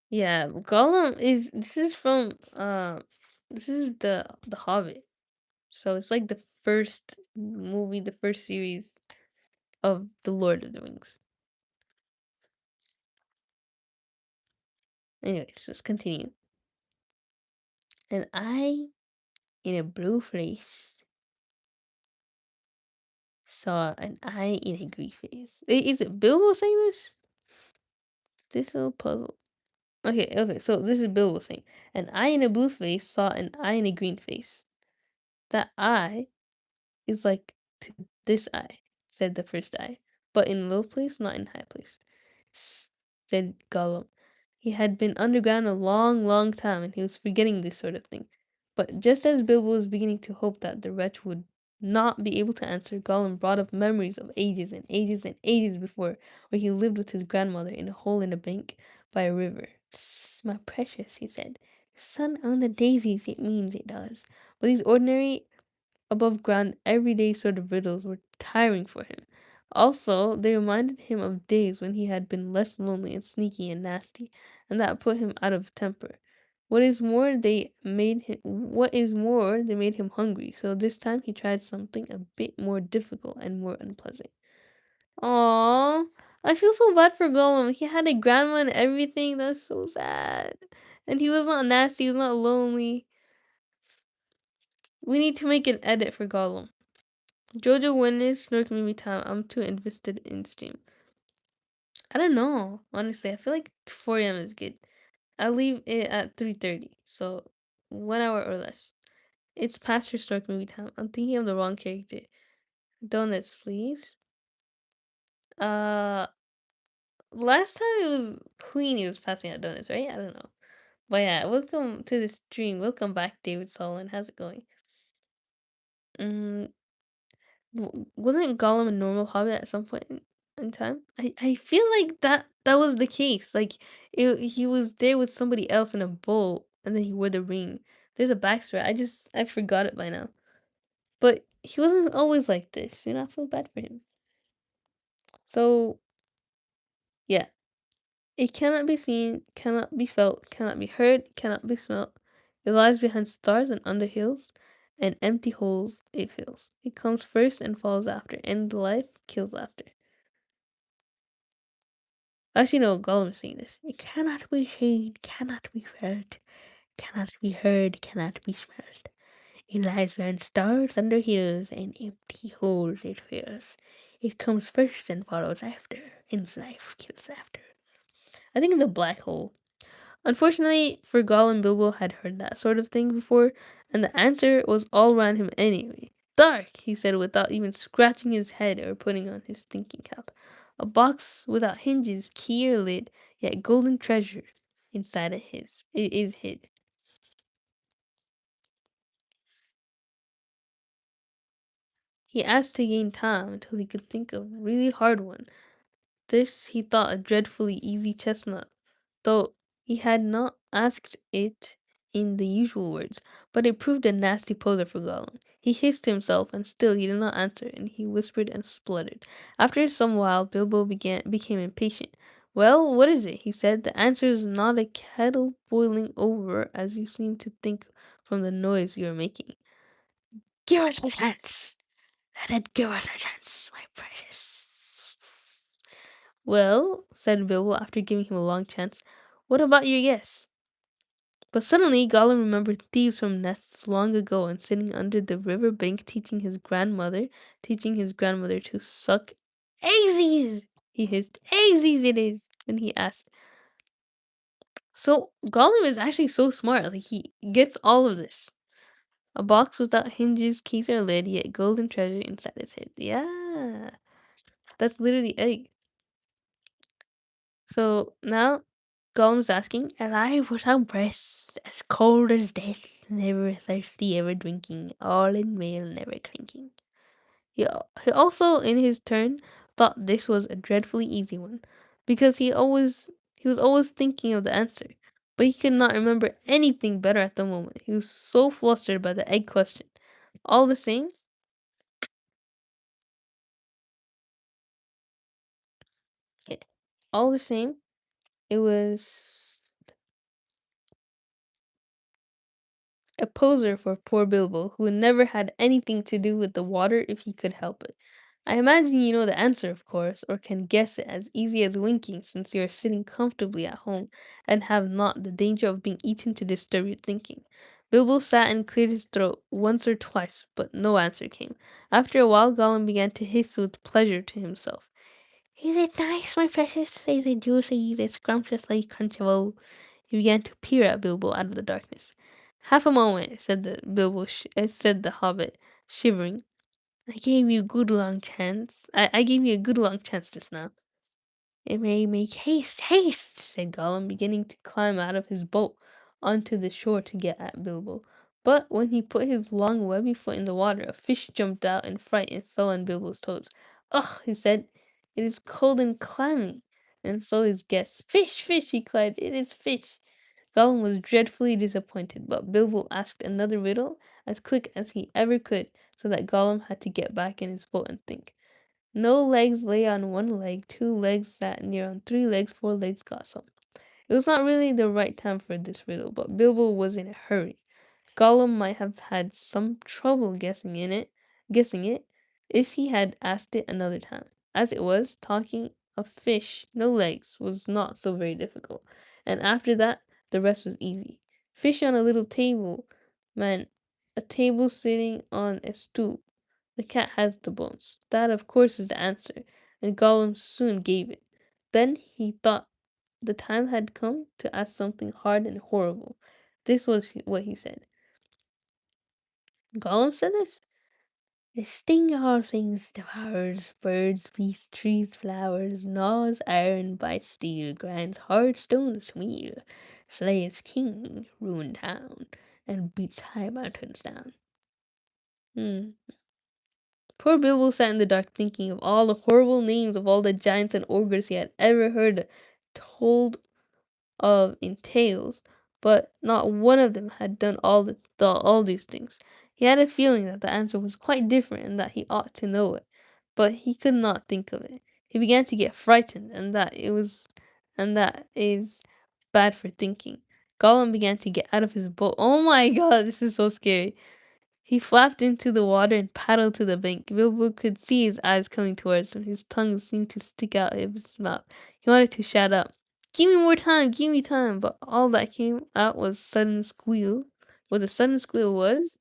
Speaker 1: Yeah, Gollum is this is from this is the Hobbit. So it's like the first movie, the first series of the Lord of the Rings. Anyways, let's continue. An eye in a blue face saw an eye in a green face. Is it Bilbo saying this? This little puzzle. Okay, so this is Bilbo saying. An eye in a blue face saw an eye in a green face. That eye is like to this eye, said the first eye, but in low place, not in high place, said Gollum. He had been underground a long, long time, and he was forgetting this sort of thing. But just as Bilbo was beginning to hope that the wretch would not be able to answer, Gollum brought up memories of ages and ages and ages before, where he lived with his grandmother in a hole in a bank by a river. "Tss, my precious," he said. "Sun on the daisies, it means it does." But these ordinary above ground, everyday sort of riddles were tiring for him. Also, they reminded him of days when he had been less lonely and sneaky and nasty, and that put him out of temper. What is more, they made him hungry, so this time he tried something a bit more difficult and more unpleasant. Aww, I feel so bad for Gollum. He had a grandma and everything. That's so sad. And he was not nasty, he was not lonely. We need to make an edit for Gollum. Jojo, when is Snork Mimi time? I'm too invested in stream. I don't know. Honestly, I feel like 4 a.m. is good. I'll leave it at 3:30, so 1 hour or less. It's past your Snork Mimi time. I'm thinking of the wrong character. Donuts, please. Uh, last time it was Queen. He was passing out donuts, right? I don't know. But yeah, welcome to the stream. Welcome back, David Solomon. How's it going? Mm, wasn't Gollum a normal hobbit at some point in time? I feel like that was the case. Like he was there with somebody else in a boat, and then he wore the ring. There's a backstory. I forgot it by now. But he wasn't always like this. I feel bad for him. So yeah, it cannot be seen, cannot be felt, cannot be heard, cannot be smelt. It lies behind stars and under hills, and empty holes it fills. It comes first and follows after, and life kills after. Actually, no, Gollum is saying this. It cannot be seen, cannot be felt, cannot be heard, cannot be smelt. It lies behind stars under hills and empty holes it fills. It comes first and follows after, and life kills after. I think it's a black hole. Unfortunately for Gollum, Bilbo had heard that sort of thing before, and the answer was all around him anyway. Dark, he said without even scratching his head or putting on his thinking cap. A box without hinges, key or lid, yet golden treasure inside it is hid. He asked to gain time until he could think of a really hard one. This he thought a dreadfully easy chestnut, though he had not asked it in the usual words, but it proved a nasty poser for Gollum. He hissed to himself, and still he did not answer, and he whispered and spluttered. After some while, Bilbo became impatient. "Well, what is it?" he said. "The answer is not a kettle boiling over, as you seem to think from the noise you are making." "Give us a chance! Let it give us a chance, my precious." "Well," said Bilbo after giving him a long chance, "what about your guess?" But suddenly Gollum remembered thieves from nests long ago and sitting under the river bank teaching his grandmother to suck "Azies!" he hissed. "Azies it is!" Then he asked. So Gollum is actually so smart, like he gets all of this. A box without hinges, keys, or lid, yet golden treasure inside its head. Yeah, that's literally egg. So now Gollum's asking, "Alive without breath, as cold as death, never thirsty, ever drinking, all in mail, never clinking." He also, in his turn, thought this was a dreadfully easy one, because he was always thinking of the answer, but he could not remember anything better at the moment. He was so flustered by the egg question. All the same, eh, all the same, it was a poser for poor Bilbo, who never had anything to do with the water if he could help it. I imagine you know the answer, of course, or can guess it as easy as winking, since you are sitting comfortably at home and have not the danger of being eaten to disturb your thinking. Bilbo sat and cleared his throat once or twice, but no answer came. After a while, Gollum began to hiss with pleasure to himself. Is it nice, my precious? Is it juicy? Is it scrumptiously crunchable? He began to peer at Bilbo out of the darkness. Half a moment, said the hobbit, shivering. I gave you a good long chance just now. It may make haste, haste, said Gollum, beginning to climb out of his boat onto the shore to get at Bilbo. But when he put his long webby foot in the water, a fish jumped out in fright and fell on Bilbo's toes. Ugh, he said, it is cold and clammy. And so his guest. Fish, fish, he cried, it is fish. Gollum was dreadfully disappointed, but Bilbo asked another riddle as quick as he ever could, so that Gollum had to get back in his boat and think. No legs lay on one leg, two legs sat near on three legs, four legs got some. It was not really the right time for this riddle, but Bilbo was in a hurry. Gollum might have had some trouble guessing it, if he had asked it another time. As it was, talking of fish, no legs, was not so very difficult, and after that, the rest was easy. Fish on a little table meant a table sitting on a stool. The cat has the bones. That, of course, is the answer, and Gollum soon gave it. Then he thought the time had come to ask something hard and horrible. This was what he said. Gollum said this? The sting of all things devours birds, beasts, trees, flowers, gnaws iron, bites steel, grinds hard stones wheel, slays king, ruin town, and beats high mountains down. Hmm. Poor Bilbo sat in the dark thinking of all the horrible names of all the giants and ogres he had ever heard told of in tales, but not one of them had done all these things. He had a feeling that the answer was quite different and that he ought to know it, but he could not think of it. He began to get frightened, and that is bad for thinking. Gollum began to get out of his boat. Oh my god, this is so scary. He flapped into the water and paddled to the bank. Bilbo could see his eyes coming towards him. His tongue seemed to stick out of his mouth. He wanted to shout out, "Give me more time! Give me time!" But all that came out was sudden squeal. What the sudden squeal was,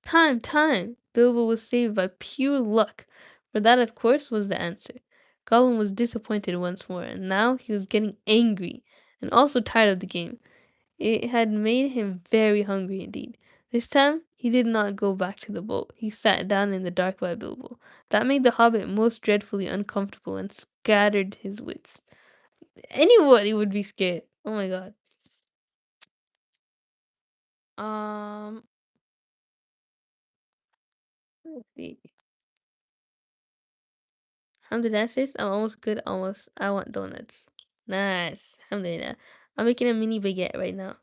Speaker 1: "Time! Time!" Bilbo was saved by pure luck, for that, of course, was the answer. Gollum was disappointed once more, and now he was getting angry, and also tired of the game. It had made him very hungry indeed. This time he did not go back to the boat. He sat down in the dark by Bilbo. That made the hobbit most dreadfully uncomfortable and scattered his wits. Anybody would be scared. Oh my god. Um, let's see. Alhamdulillah, I'm almost good. Almost. I want donuts. Nice. Alhamdulillah. I'm making a mini baguette right now.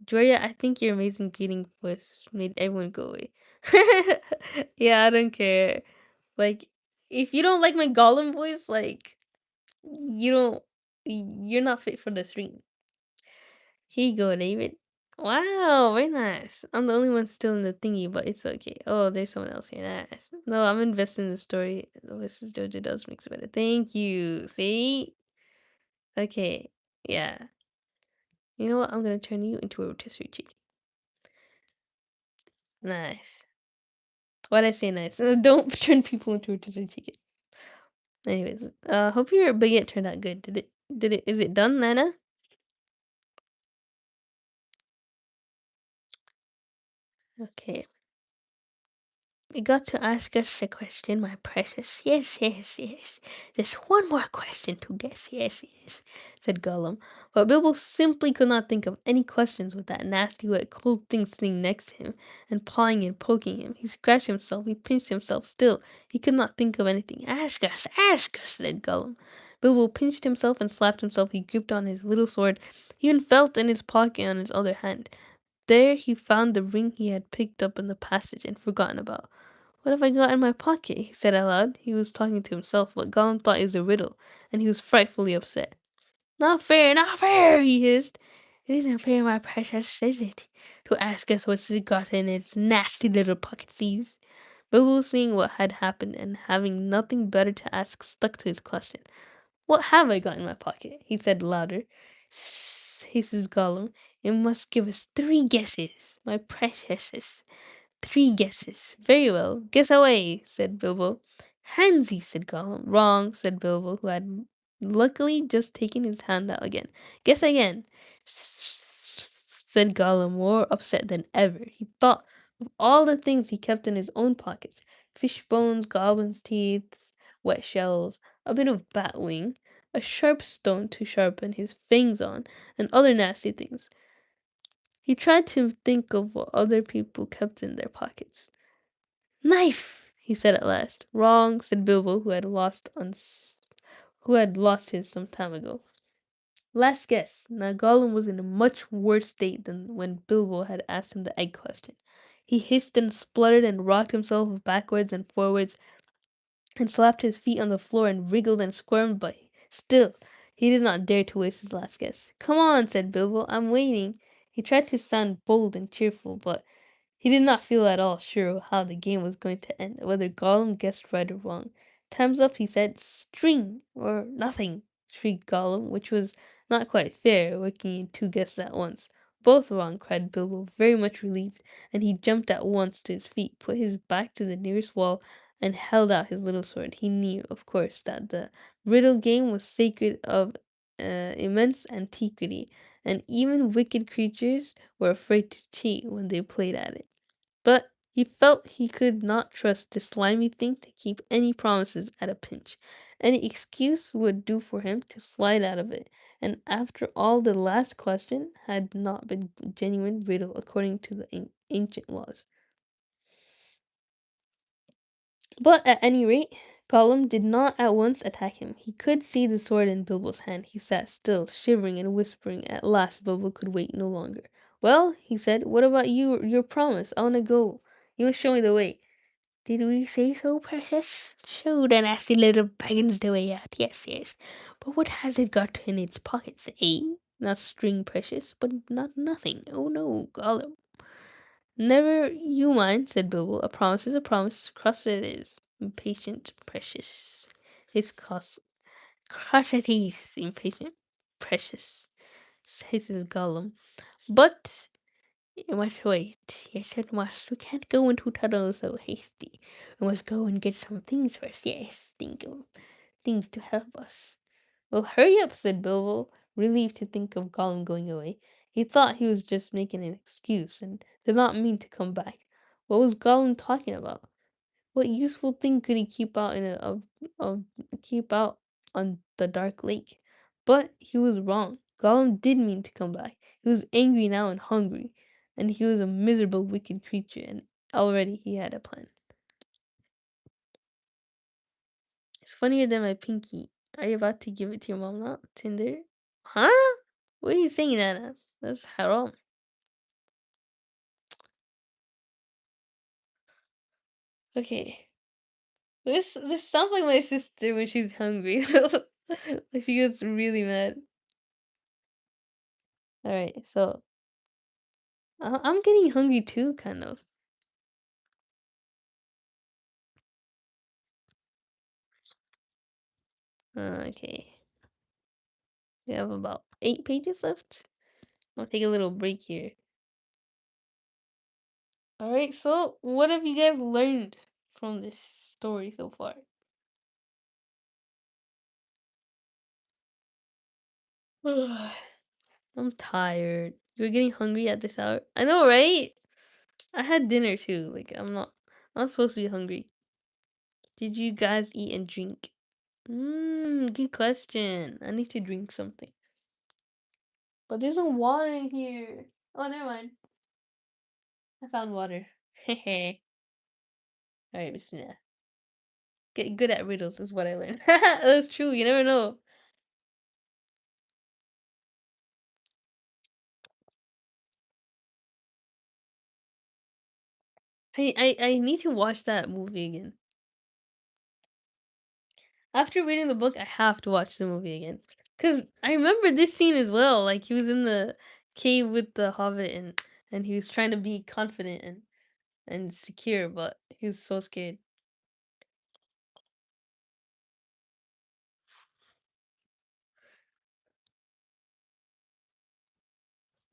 Speaker 1: Joya, I think your amazing greeting voice made everyone go away. Yeah, I don't care. Like, if you don't like my Gollum voice, like, you don't, you're not fit for the stream. Here you go, David. Wow, very nice. I'm the only one still in the thingy, but it's okay. Oh, there's someone else here. Nice. No, I'm invested in the story. The voices Jojo does makes it better. Thank you. See? Okay. Yeah. You know what? I'm gonna turn you into a rotisserie chicken. Nice. Why'd I say nice? Don't turn people into rotisserie chicken. Anyways, hope your baguette turned out good. Is it done, Nana? Okay. You got to ask us a question, my precious. Yes, yes, yes. Just one more question to guess. Yes, yes, said Gollum. But Bilbo simply could not think of any questions with that nasty, wet, cold thing sitting next to him and pawing and poking him. He scratched himself, he pinched himself still. He could not think of anything. Ask us, said Gollum. Bilbo pinched himself and slapped himself. He gripped on his little sword. He even felt in his pocket on his other hand. There he found the ring he had picked up in the passage and forgotten about. What have I got in my pocket? He said aloud. He was talking to himself, but Gollum thought it was a riddle, and he was frightfully upset. Not fair, not fair, he hissed. It isn't fair, my precious, is it? To ask us what's got in its nasty little pocketses. Bilbo, seeing what had happened and having nothing better to ask, stuck to his question. What have I got in my pocket? He said louder. Sss, hisses Gollum. You must give us 3 guesses, my preciouses. 3 guesses. Very well. Guess away, said Bilbo. Handsy, said Gollum. Wrong, said Bilbo, who had luckily just taken his hand out again. Guess again, said Gollum, more upset than ever. He thought of all the things he kept in his own pockets: fish bones, goblins' teeth, wet shells, a bit of bat wing, a sharp stone to sharpen his fangs on, and other nasty things. He tried to think of what other people kept in their pockets. Knife, he said at last. Wrong, said Bilbo, who had lost his some time ago. Last guess. Now Gollum was in a much worse state than when Bilbo had asked him the egg question. He hissed and spluttered and rocked himself backwards and forwards and slapped his feet on the floor and wriggled and squirmed, but still he did not dare to waste his last guess. Come on, said Bilbo, I'm waiting. He tried to sound bold and cheerful, but he did not feel at all sure of how the game was going to end, whether Gollum guessed right or wrong. Time's up, he said. String, or nothing, shrieked Gollum, which was not quite fair, working in 2 guesses at once. Both wrong, cried Bilbo, very much relieved, and he jumped at once to his feet, put his back to the nearest wall, and held out his little sword. He knew, of course, that the riddle game was sacred of immense antiquity, and even wicked creatures were afraid to cheat when they played at it. But he felt he could not trust this slimy thing to keep any promises at a pinch. Any excuse would do for him to slide out of it. And after all, the last question had not been a genuine riddle according to the ancient laws. But at any rate, Gollum did not at once attack him. He could see the sword in Bilbo's hand. He sat still, shivering and whispering. At last, Bilbo could wait no longer. Well, he said, what about you, your promise? I want to go. You must show me the way. Did we say so, precious? Show the nasty little baggins the way out. Yes, yes. But what has it got in its pockets, eh? Not string, precious, but not nothing. Oh no, Gollum. Never you mind, said Bilbo. A promise is a promise. Cross it is. Impatient, precious. His cross your teeth, impatient, precious, says Gollum. But you must wait. Yes, it must. We can't go into tunnel so hasty. We must go and get some things first. Yes, think of things to help us. Well, hurry up, said Bilbo, relieved to think of Gollum going away. He thought he was just making an excuse and did not mean to come back. What was Gollum talking about? What useful thing could he keep out of keep out on the dark lake? But he was wrong. Gollum did mean to come back. He was angry now and hungry, and he was a miserable, wicked creature, and already he had a plan. It's funnier than my pinky. Are you about to give it to your mom now? Tinder? Huh? What are you saying that as? That's haram. Okay. This sounds like my sister when she's hungry. Like she gets really mad. Alright, so I'm getting hungry too, kind of. Okay. We have about 8 pages left. I'll take a little break here. Alright, so what have you guys learned from this story so far? I'm tired. You're getting hungry at this hour? I know, right? I had dinner too. Like, I'm not. I'm supposed to be hungry. Did you guys eat and drink? Good question. I need to drink something. But there's no water in here. Oh, never mind. I found water. Hehe. Alright, bismillah. Get good at riddles is what I learned. That's true. You never know. I need to watch that movie again. After reading the book, I have to watch the movie again. Cause I remember this scene as well. Like he was in the cave with the Hobbit and he was trying to be confident and secure, but he was so scared.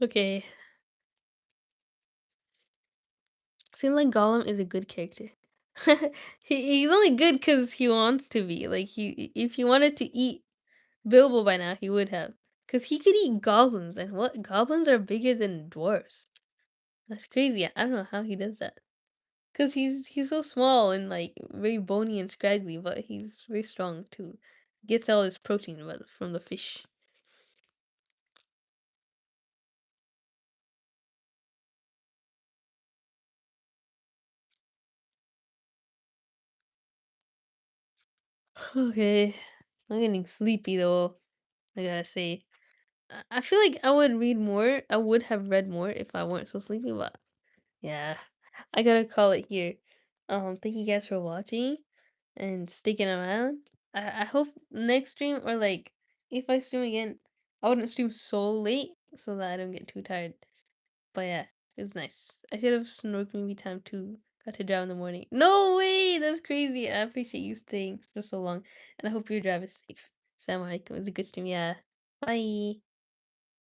Speaker 1: Okay. Seems like Gollum is a good character. He's only good because he wants to be. Like he if he wanted to eat Bilbo by now, he would have. Cause he could eat goblins, and what goblins are bigger than dwarves. That's crazy. I don't know how he does that. Cause he's so small and like very bony and scraggly, but he's very strong too. Gets all his protein from the fish. Okay, I'm getting sleepy though. I gotta say, I feel like I would read more. I would have read more if I weren't so sleepy, but yeah, I gotta call it here. Thank you guys for watching and sticking around. I hope next stream or like if I stream again, I wouldn't stream so late so that I don't get too tired. But yeah, it was nice. I should have snorked maybe time two. Got to drive in the morning. No way! That's crazy. I appreciate you staying for so long. And I hope your drive is safe. Assalamu alaikum. It was a good stream. Yeah. Bye.